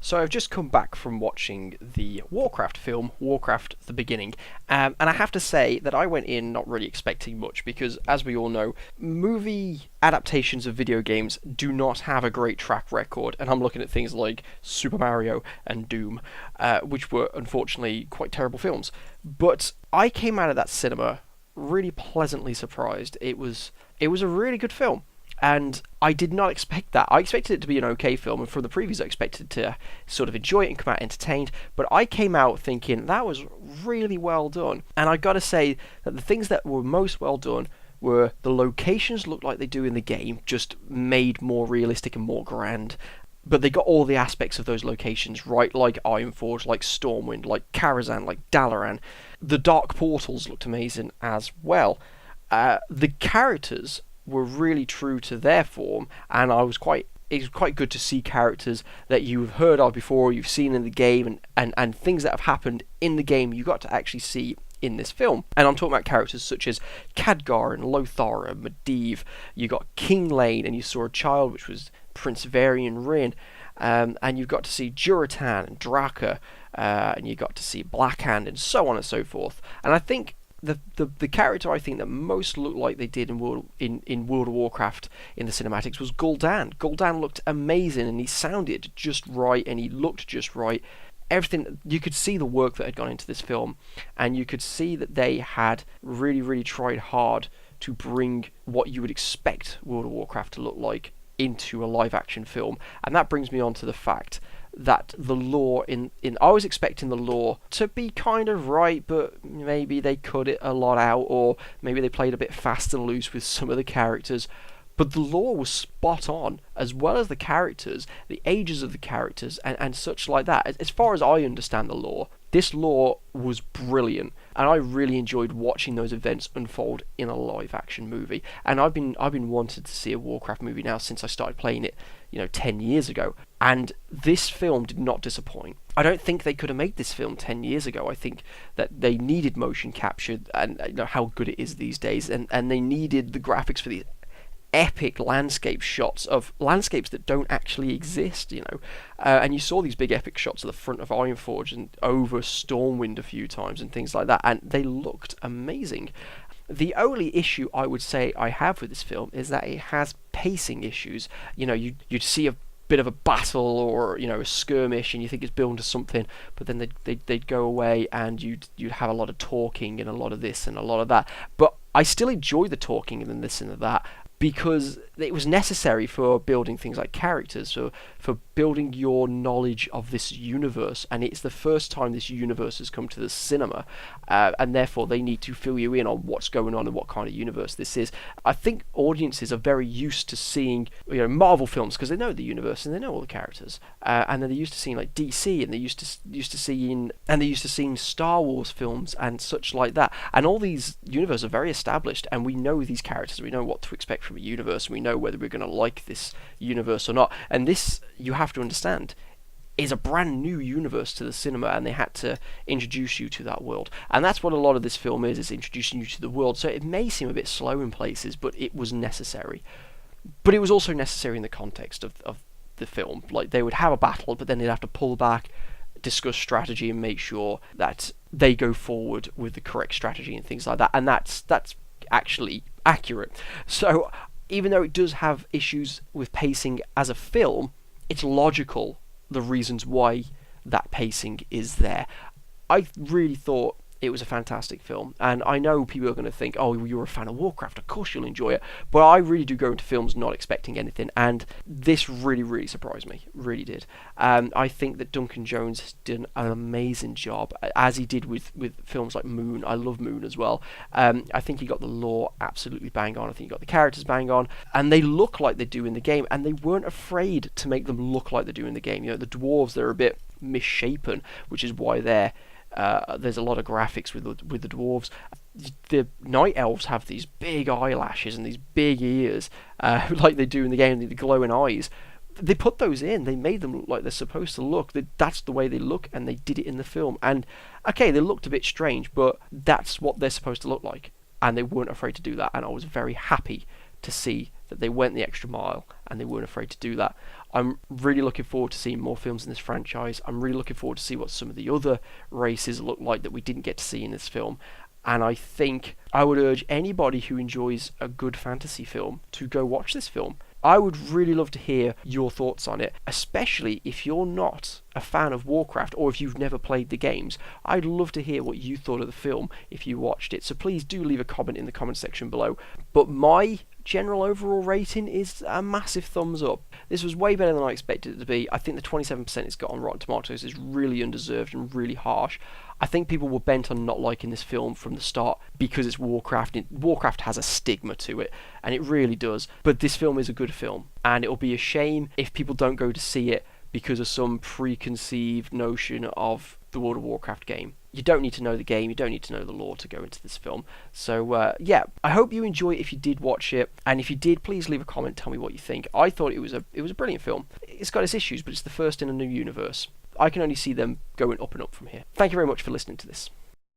So I've just come back from watching the Warcraft film, Warcraft: The Beginning, and I have to say that I went in not really expecting much because, as we all know, movie adaptations of video games do not have a great track record, and I'm looking at things like Super Mario and Doom, which were unfortunately quite terrible films. But I came out of that cinema really pleasantly surprised. It was a really good film. And I did not expect that. I expected it to be an okay film, and from the previews I expected to sort of enjoy it and come out entertained, but I came out thinking that was really well done. And I gotta say that the things that were most well done were the locations looked like they do in the game, just made more realistic and more grand. But they got all the aspects of those locations right, like Ironforge, like Stormwind, like Karazhan, like Dalaran. The Dark Portals looked amazing as well. The characters were really true to their form, and it was quite good to see characters that you've heard of before, you've seen in the game, and things that have happened in the game you got to actually see in this film. And I'm talking about characters such as Khadgar and Lothar and Medivh. You got King Lane, and you saw a child, which was Prince Varian Rin, and you got to see Juratan and Draka, and you got to see Blackhand, and so on and so forth. And I think the character I think that most looked like they did in World of Warcraft in the cinematics was Gul'dan. Gul'dan looked amazing, and he sounded just right, and he looked just right. Everything, you could see the work that had gone into this film, and you could see that they had really tried hard to bring what you would expect World of Warcraft to look like into a live action film. And that brings me on to the fact that the lore in I was expecting the lore to be kind of right, but maybe they cut it a lot out, or maybe they played a bit fast and loose with some of the characters. But the lore was spot on, as well as the characters, the ages of the characters, and such like that. As far as I understand the lore, this lore was brilliant, and I really enjoyed watching those events unfold in a live-action movie. And I've been wanting to see a Warcraft movie now since I started playing it, 10 years ago. And this film did not disappoint. I don't think they could have made this film 10 years ago. I think that they needed motion capture, and how good it is these days, and they needed the graphics for these epic landscape shots of landscapes that don't actually exist, and you saw these big epic shots of the front of Ironforge and over Stormwind a few times and things like that, and they looked amazing. The only issue I would say I have with this film is that it has pacing issues. You'd see a bit of a battle or a skirmish, and you think it's building to something, but then they'd go away, and you'd have a lot of talking and a lot of this and a lot of that. But I still enjoy the talking and this and that, because it was necessary for building things like characters, so for building your knowledge of this universe, and it's the first time this universe has come to the cinema, and therefore they need to fill you in on what's going on and what kind of universe this is. I think audiences are very used to seeing Marvel films, because they know the universe and they know all the characters, and then they're used to seeing like DC, and they're used to seeing Star Wars films and such like that, and all these universes are very established, and we know these characters, we know what to expect from a universe, and we know whether we're going to like this universe or not. And this, you have to understand, is a brand new universe to the cinema, and they had to introduce you to that world. And that's what a lot of this film is introducing you to the world. So it may seem a bit slow in places, but it was necessary. But it was also necessary in the context of the film. Like, they would have a battle, but then they'd have to pull back, discuss strategy, and make sure that they go forward with the correct strategy and things like that. And that's actually accurate. So even though it does have issues with pacing as a film, it's logical, the reasons why that pacing is there. I really thought it was a fantastic film, and I know people are going to think, oh, you're a fan of Warcraft, of course you'll enjoy it, but I really do go into films not expecting anything, and this really surprised me, really did. I think that Duncan Jones has done an amazing job, as he did with films like Moon. I love Moon as well. I think he got the lore absolutely bang on, I think he got the characters bang on, and they look like they do in the game, and they weren't afraid to make them look like they do in the game. The dwarves, they're a bit misshapen, which is why there's a lot of graphics with the dwarves. The night elves have these big eyelashes and these big ears, like they do in the game, the glowing eyes. They put those in. They made them look like they're supposed to look. That's the way they look, and they did it in the film. And okay, they looked a bit strange, but that's what they're supposed to look like, and they weren't afraid to do that. And I was very happy to see that they went the extra mile and they weren't afraid to do that. I'm really looking forward to seeing more films in this franchise. I'm really looking forward to see what some of the other races look like that we didn't get to see in this film. And I think I would urge anybody who enjoys a good fantasy film to go watch this film. I would really love to hear your thoughts on it, especially if you're not a fan of Warcraft or if you've never played the games. I'd love to hear what you thought of the film if you watched it. So please do leave a comment in the comment section below. But my general overall rating is a massive thumbs up. This was way better than I expected it to be. I think the 27% it's got on Rotten Tomatoes is really undeserved and really harsh. I think people were bent on not liking this film from the start because it's Warcraft. Warcraft has a stigma to it, and it really does. But this film is a good film, and it'll be a shame if people don't go to see it because of some preconceived notion of the World of Warcraft game. You don't need to know the game, you don't need to know the lore to go into this film. So yeah, I hope you enjoy it if you did watch it, and if you did, please leave a comment, tell me what you think. I thought it was a brilliant film. It's got its issues, but it's the first in a new universe. I can only see them going up and up from here. Thank you very much for listening to this.